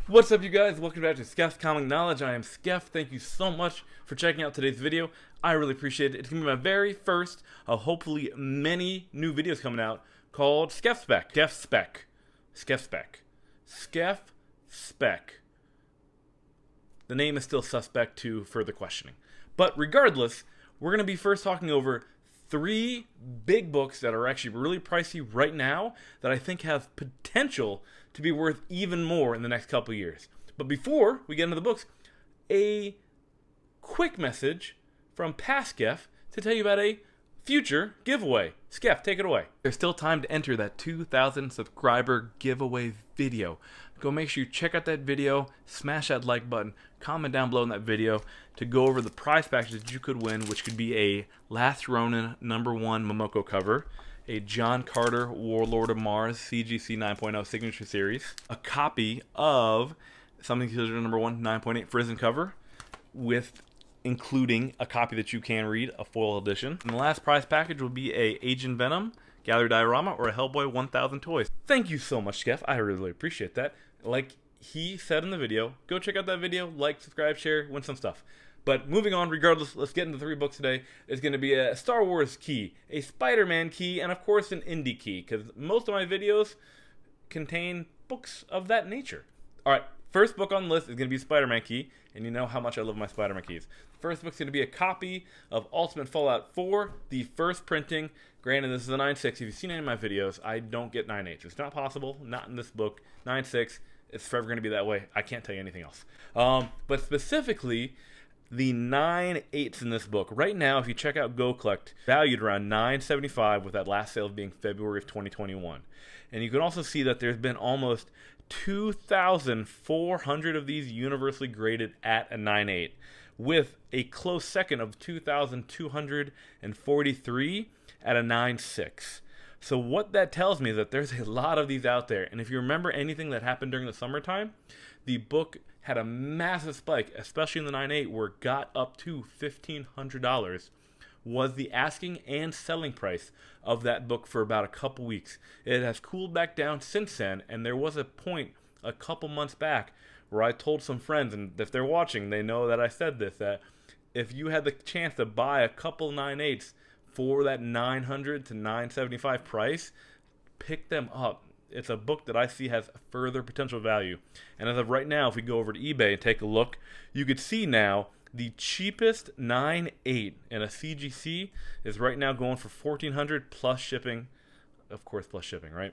What's up, you guys? Welcome back to Skeff's Comic Knowledge. I am Skeff. Thank you so much for checking out today's video. I really appreciate it. It's going to be my very first of hopefully many new videos coming out called Skeff Spec. Skeff Spec. Skeff Spec. Skeff Spec. The name is still suspect to further questioning. But regardless, we're going to be first talking over 3 big books that are actually really pricey right now that I think have potential to be worth even more in the next couple of years. But before we get into the books, a quick message from past Skeff to tell you about a future giveaway. Skeff, take it away. There's still time to enter that 2,000 subscriber giveaway video. Go make sure you check out that video, smash that like button, comment down below in that video to go over the prize packages that you could win, which could be a Last Ronin #1 Momoko cover, a John Carter Warlord of Mars CGC 9.0 Signature Series, a copy of Something Children #1 9.8 Frozen cover, with including a copy that you can read, a foil edition. And the last prize package will be a Agent Venom Gallery Diorama or a Hellboy 1000 Toys. Thank you so much, Skeff. I really appreciate that. Like he said in the video, go check out that video, like, subscribe, share, win some stuff. But moving on, regardless, let's get into the 3 books today. It's going to be a Star Wars key, a Spider-Man key, and of course an indie key, because most of my videos contain books of that nature. Alright, first book on the list is going to be Spider-Man key, and you know how much I love my Spider-Man keys. First book's going to be a copy of Ultimate Fallout 4, the first printing. Granted, this is a 9.6. If you've seen any of my videos, I don't get 9.8. It's not possible, not in this book. 9.6, it's forever going to be that way. I can't tell you anything else. But specifically, the 9.8s in this book. Right now, if you check out Go Collect, valued around $9.75, with that last sale being February of 2021. And you can also see that there's been almost 2,400 of these universally graded at a 9.8, with a close second of 2,243 at a 9.6. So what that tells me is that there's a lot of these out there. And if you remember anything that happened during the summertime, the book had a massive spike, especially in the 9.8, where it got up to $1,500, was the asking and selling price of that book for about a couple weeks. It has cooled back down since then, and there was a point a couple months back where I told some friends, and if they're watching, they know that I said this, that if you had the chance to buy a couple 9.8s for that $900 to $975 price, pick them up. It's a book that I see has further potential value. And as of right now, if we go over to eBay and take a look, you could see now the cheapest 9.8 in a CGC is right now going for $1,400 plus shipping. Of course, plus shipping, right?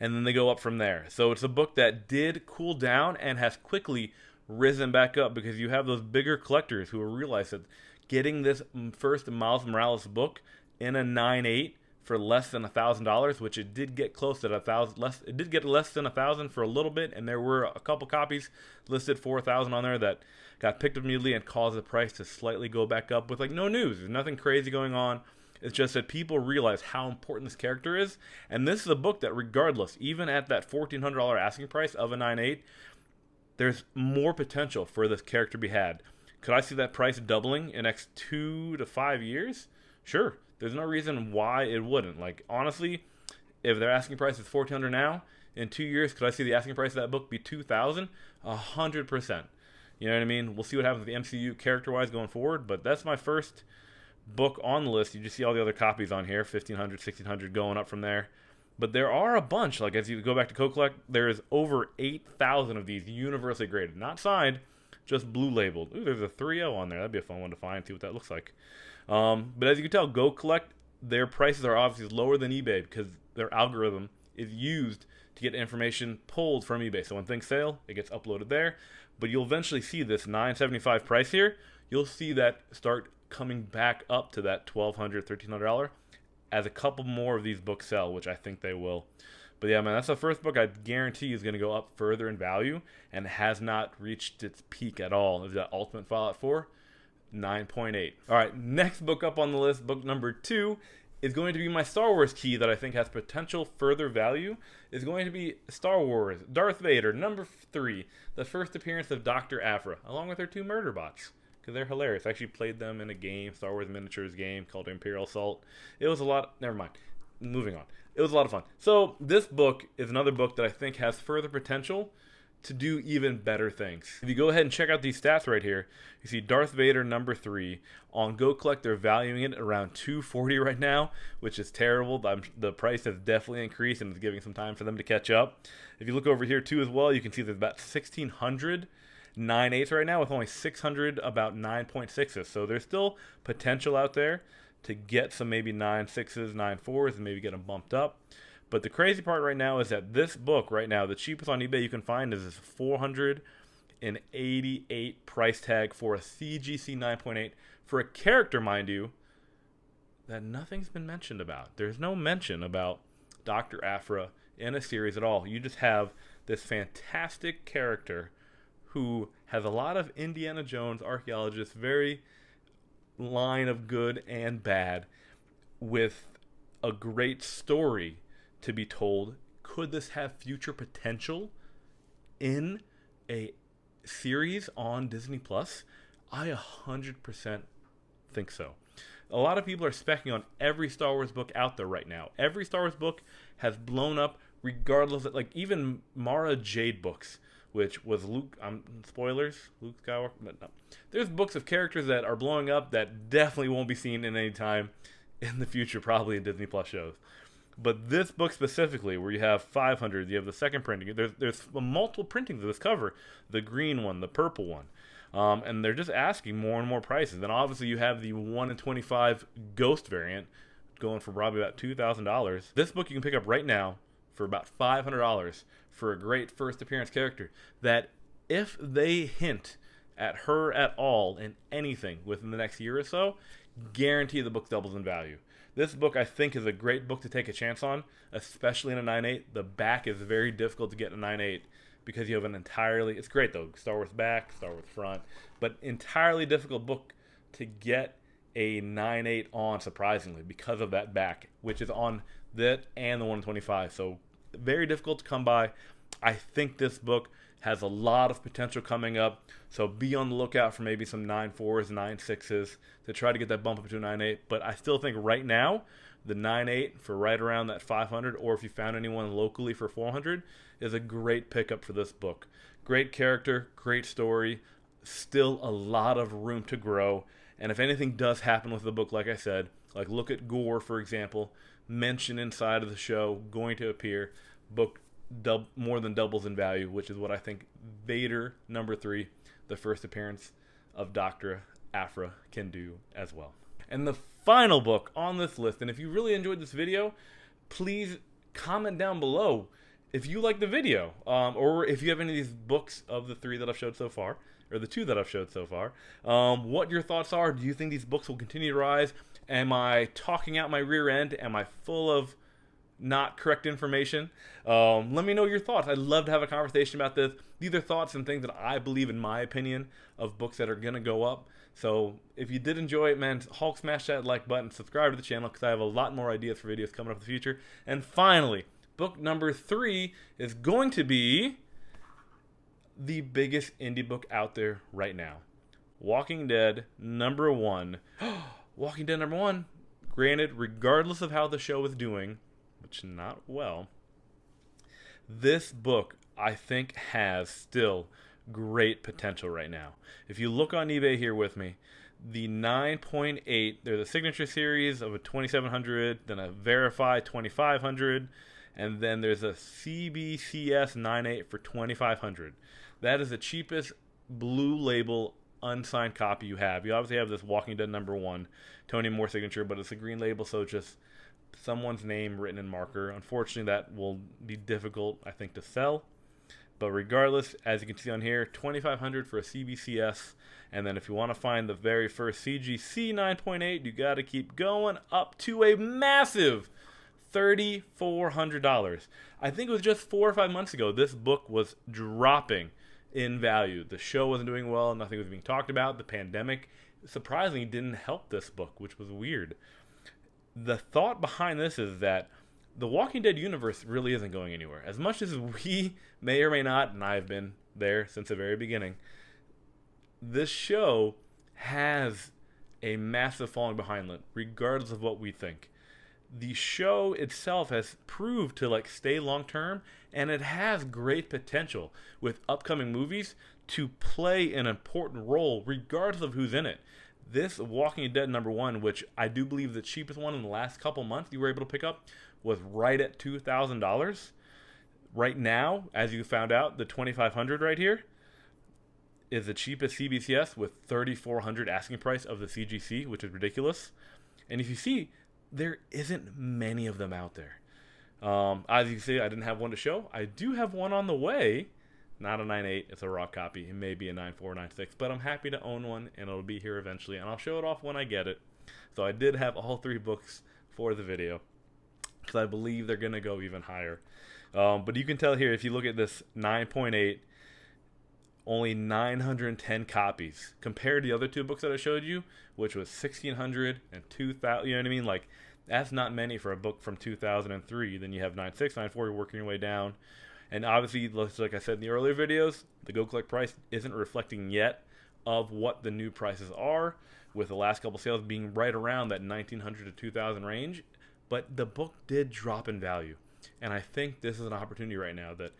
And then they go up from there. So it's a book that did cool down and has quickly risen back up, because you have those bigger collectors who realize that getting this first Miles Morales book in a 9.8 for less than $1,000, which it did get close to $1,000. It did get less than $1,000 for a little bit, and there were a couple copies listed for $1,000 on there that got picked up immediately and caused the price to slightly go back up with like no news. There's nothing crazy going on. It's just that people realize how important this character is, and this is a book that, regardless, even at that $1,400 asking price of a 9.8, there's more potential for this character to be had. Could I see that price doubling in the next 2 to 5 years? Sure. There's no reason why it wouldn't. Like, honestly, if their asking price is $1,400 now, in 2 years, could I see the asking price of that book be $2,000? 100%. You know what I mean? We'll see what happens with the MCU character-wise going forward, but that's my first book on the list. You just see all the other copies on here, 1,500, 1,600, going up from there. But there are a bunch. Like, as you go back to Co-Collect, there's over 8,000 of these universally graded. Not signed, just blue labeled. Ooh, there's a 3.0 on there. That'd be a fun one to find, see what that looks like. But as you can tell, Go Collect, their prices are obviously lower than eBay because their algorithm is used to get information pulled from eBay. So when things sell, it gets uploaded there. But you'll eventually see this $975 price here. You'll see that start coming back up to that $1,200, $1,300 as a couple more of these books sell, which I think they will. But yeah, man, that's the first book I guarantee is going to go up further in value and has not reached its peak at all. Is that Ultimate Fallout 4? 9.8. Alright, next book up on the list, book number 2, is going to be my Star Wars key that I think has potential further value. Is going to be Star Wars Darth Vader #3, the first appearance of Dr. Aphra, along with her 2 murder bots, because they're hilarious. I actually played them in a game, Star Wars miniatures game called Imperial Assault. It was a lot. Never mind. Moving on. It was a lot of fun. So this book is another book that I think has further potential to do even better things. If you go ahead and check out these stats right here, you see Darth Vader number 3. On Go Collect, they're valuing it around $240 right now, which is terrible. The price has definitely increased, and it's giving some time for them to catch up. If you look over here too as well, you can see there's about 1,600 9/8 right now, with only 600 about 9.6s. So there's still potential out there to get some maybe 9.6s, 9.4s, and maybe get them bumped up. But the crazy part right now is that this book right now, the cheapest on eBay you can find is this $488 price tag for a CGC 9.8 for a character, mind you, that nothing's been mentioned about. There's no mention about Dr. Aphra in a series at all. You just have this fantastic character who has a lot of Indiana Jones archaeologists, very line of good and bad, with a great story to be told. Could this have future potential in a series on Disney Plus? I 100% think so. A lot of people are specking on every Star Wars book out there right now. Every Star Wars book has blown up regardless of, like, even Mara Jade books, which was Luke, spoilers, Luke Skywalker, but no. There's books of characters that are blowing up that definitely won't be seen in any time in the future, probably in Disney Plus shows. But this book specifically, where you have 500, you have the second printing. There's multiple printings of this cover, the green one, the purple one, and they're just asking more and more prices. Then obviously you have the 1 in 25 Ghost variant, going for probably about $2,000. This book you can pick up right now for about $500 for a great first appearance character that, if they hint at her at all in anything within the next year or so, guarantee the book doubles in value. This book, I think, is a great book to take a chance on, especially in a 9.8. The back is very difficult to get in a 9.8 because you have an entirely, it's great though, Star Wars back, Star Wars front, but entirely difficult book to get a 9.8 on, surprisingly, because of that back, which is on that and the 1 in 25. So very difficult to come by. I think this book has a lot of potential coming up, so be on the lookout for maybe some 9.4s, 9.6s to try to get that bump up to a 9.8. But I still think right now, the 9.8 for right around that 500, or if you found anyone locally for 400, is a great pickup for this book. Great character, great story, still a lot of room to grow. And if anything does happen with the book, like I said, like look at Gore, for example, mention inside of the show, going to appear, book more than doubles in value, which is what I think Vader number 3, the first appearance of Dr. Aphra, can do as well. And the final book on this list, and if you really enjoyed this video, please comment down below if you like the video, or if you have any of these books of the 3 that I've showed so far, or the 2 that I've showed so far, what your thoughts are. Do you think these books will continue to rise? Am I talking out my rear end? Am I full of not correct information? Let me know your thoughts. I'd love to have a conversation about this. These are thoughts and things that I believe, in my opinion, of books that are going to go up. So if you did enjoy it, man, Hulk smash that like button, subscribe to the channel, because I have a lot more ideas for videos coming up in the future. And finally, book number 3 is going to be the biggest indie book out there right now. Walking Dead number 1. Walking Dead number 1. Granted, regardless of how the show is doing, which not well, this book, I think, has still great potential right now. If you look on eBay here with me, the 9.8, there's a signature series of a 2700, then a Verify 2500, and then there's a CBCS 9.8 for 2500. That is the cheapest blue label unsigned copy you have. You obviously have this Walking Dead number 1 Tony Moore signature, but it's a green label, so just someone's name written in marker. Unfortunately, that will be difficult, I think, to sell. But regardless, as you can see on here, $2,500 for a CBCS. And then if you want to find the very first CGC 9.8, you got to keep going up to a massive $3,400. I think it was just 4 or 5 months ago this book was dropping in value. The show wasn't doing well. Nothing was being talked about. The pandemic surprisingly didn't help this book, which was weird. The thought behind this is that the Walking Dead universe really isn't going anywhere. As much as we may or may not, and I've been there since the very beginning, this show has a massive following behind it, regardless of what we think. The show itself has proved to stay long term and it has great potential with upcoming movies to play an important role regardless of who's in it. This Walking Dead #1, which I do believe the cheapest one in the last couple months you were able to pick up, was right at $2,000. Right now, as you found out, the 2500 right here is the cheapest CBCS with 3,400 asking price of the CGC, which is ridiculous. And if you see, there isn't many of them out there. As you can see, I didn't have one to show. I do have one on the way. Not a 9.8, it's a raw copy. It may be a 9.4, 9.6, but I'm happy to own one, and it'll be here eventually, and I'll show it off when I get it. So I did have all 3 books for the video, because I believe they're going to go even higher. But you can tell here, if you look at this 9.8, only 910 copies, compared to the other 2 books that I showed you, which was 1,600 and 2,000, you know what I mean? Like, that's not many for a book from 2003. Then you have 9.6, 9.4, you're working your way down. And obviously, like I said in the earlier videos, the Go Collect price isn't reflecting yet of what the new prices are, with the last couple sales being right around that 1,900 to 2,000 range. But the book did drop in value. And I think this is an opportunity right now that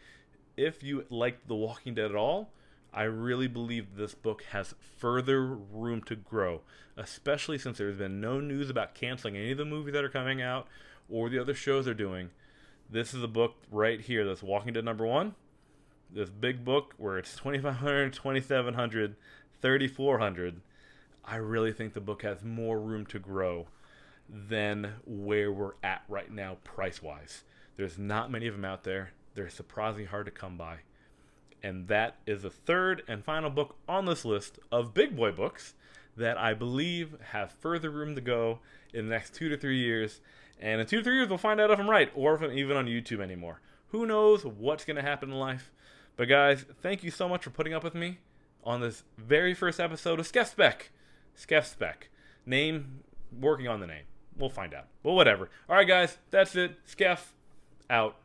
if you like The Walking Dead at all, I really believe this book has further room to grow, especially since there's been no news about canceling any of the movies that are coming out or the other shows they're doing. This is a book right here, that's Walking Dead #1. This big book where it's 2,500, 2,700, 3,400. I really think the book has more room to grow than where we're at right now price-wise. There's not many of them out there. They're surprisingly hard to come by. And that is the 3rd and final book on this list of big boy books that I believe have further room to go in the next 2 to 3 years. And in 2 to 3 years, we'll find out if I'm right, or if I'm even on YouTube anymore. Who knows what's going to happen in life. But guys, thank you so much for putting up with me on this very first episode of Skeff Spec. Skeff Spec. Name, working on the name. We'll find out. But whatever. Alright guys, that's it. Skeff, out.